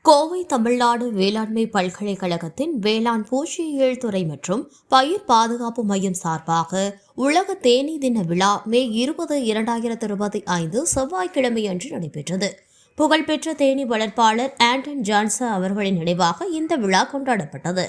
கோவை தமிழ்நாடு வேளாண்மை பல்கலைக்கழகத்தின் வேளாண் பூச்சியியல் துறை மற்றும் பயிர் பாதுகாப்பு மையம் சார்பாக உலக தேனீ தின விழா மே 20, 2025 செவ்வாய்க்கிழமையன்று நடைபெற்றது. புகழ்பெற்ற தேனீ வளர்ப்பாளர் ஆண்டன் ஜான்சன் அவர்களின் நினைவாக இந்த விழா கொண்டாடப்பட்டது.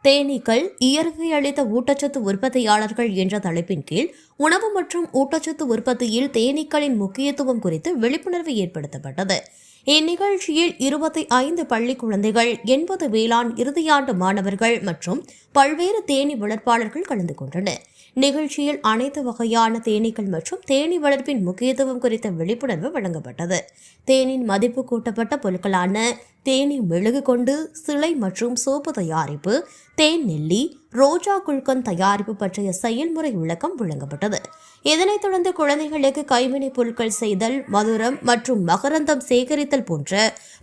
தேனீக்கள் இயற்கை அளித்த ஊட்டச்சத்து உற்பத்தியாளர்கள் என்ற தலைப்பின் கீழ் உணவு மற்றும் ஊட்டச்சத்து உற்பத்தியில் தேனீக்களின் முக்கியத்துவம் குறித்து விழிப்புணர்வு ஏற்படுத்தப்பட்டது. இந்நிகழ்ச்சியில் 25 பள்ளி குழந்தைகள், 80 வேளாண் இறுதியாண்டு மாணவர்கள் மற்றும் பல்வேறு தேனீ வளர்ப்பாளர்கள் கலந்து கொண்டனர். நிகழ்ச்சியில் அனைத்து வகையான தேனீக்கள் மற்றும் தேனீ வளர்ப்பின் முக்கியத்துவம் குறித்த விழிப்புணர்வு வழங்கப்பட்டது. தேனின் மதிப்பு கூட்டப்பட்ட பொருட்களான தேனீ மெழுகு கொண்டு சிலை மற்றும் சோப்பு தயாரிப்பு, தேன் நெல்லி, ரோஜா குல்கன் தயாரிப்பு பற்றிய செயல்முறை விளக்கம் வழங்கப்பட்டது. இதனைத் தொடர்ந்து குழந்தைகளுக்கு கைவினைப் பொருட்கள் செய்தல், மதுரம் மற்றும் மகரந்தம் சேகரித்தல் போன்ற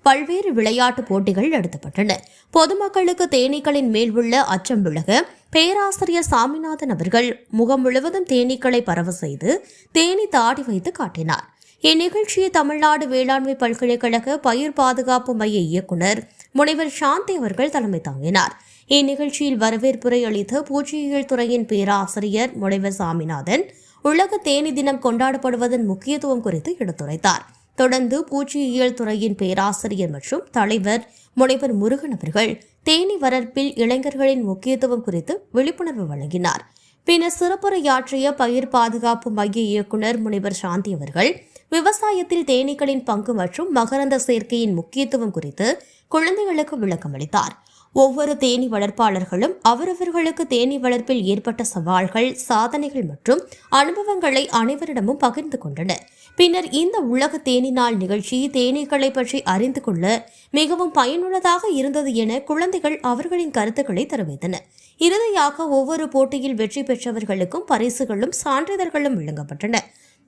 பல்வேறு விளையாட்டுப் போட்டிகள் நடத்தப்பட்டன. பொதுமக்களுக்கு தேனீக்களின் மேல் உள்ள அச்சம் விலக பேராசிரியர் சாமிநாதன் அவர்கள் முகம் முழுவதும் தேனீக்களை பரவ செய்து தேனீ தாடி வைத்து காட்டினார். இந்நிகழ்ச்சியை தமிழ்நாடு வேளாண்மை பல்கலைக்கழக பயிர் பாதுகாப்பு மைய இயக்குநர் முனைவர் சாந்தி அவர்கள் தலைமை தாங்கினார். இந்நிகழ்ச்சியில் வரவேற்புரை அளித்த பூச்சியியல் துறையின் பேராசிரியர் முனைவர் சாமிநாதன் உலக தேனீ தினம் கொண்டாடப்படுவதன் முக்கியத்துவம் குறித்து எடுத்துரைத்தார். தொடர்ந்து பூச்சியியல் துறையின் பேராசிரியர் மற்றும் தலைவர் முனைவர் முருகன் அவர்கள் தேனீ வளர்ப்பில் இளைஞர்களின் முக்கியத்துவம் குறித்து விழிப்புணர்வு வழங்கினார். பின்னர் சிறப்புரையாற்றிய பயிர் பாதுகாப்பு மைய இயக்குநர் முனைவர் சாந்தி அவர்கள் விவசாயத்தில் தேனீக்களின் பங்கு மற்றும் மகரந்த சேர்க்கையின் முக்கியத்துவம் குறித்து குழந்தைகளுக்கு விளக்கம் அளித்தார். ஒவ்வொரு தேனீ வளர்ப்பாளர்களும் அவரவர்களுக்கு தேனீ வளர்ப்பில் ஏற்பட்ட சவால்கள், சாதனைகள் மற்றும் அனுபவங்களை அனைவரிடமும் பகிர்ந்து கொண்டனர். பின்னர் இந்த உலக தேனீ நாள் நிகழ்ச்சி தேனீக்களை பற்றி அறிந்து கொள்ள மிகவும் பயனுள்ளதாக இருந்தது என குழந்தைகள் அவர்களின் கருத்துக்களை தெரிவித்தனர். இறுதியாக ஒவ்வொரு போட்டியில் வெற்றி பெற்றவர்களுக்கும் பரிசுகளும் சான்றிதழ்களும் வழங்கப்பட்டன.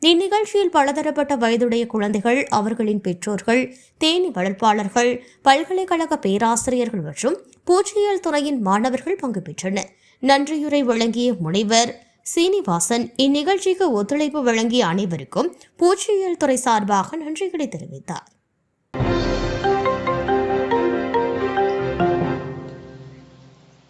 இந்நிகழ்ச்சியில் பலதரப்பட்ட வயதுடைய குழந்தைகள், அவர்களின் பெற்றோர்கள், தேனீ வளர்ப்பாளர்கள், பல்கலைக்கழக பேராசிரியர்கள் மற்றும் பூச்சியியல் துறையின் மாணவர்கள் பங்கு பெற்றனர். நன்றியுரை வழங்கிய முனைவர் சீனிவாசன் இந்நிகழ்ச்சிக்கு ஒத்துழைப்பு வழங்கிய அனைவருக்கும் பூச்சியியல் துறை சார்பாக நன்றிகளை தெரிவித்தார்.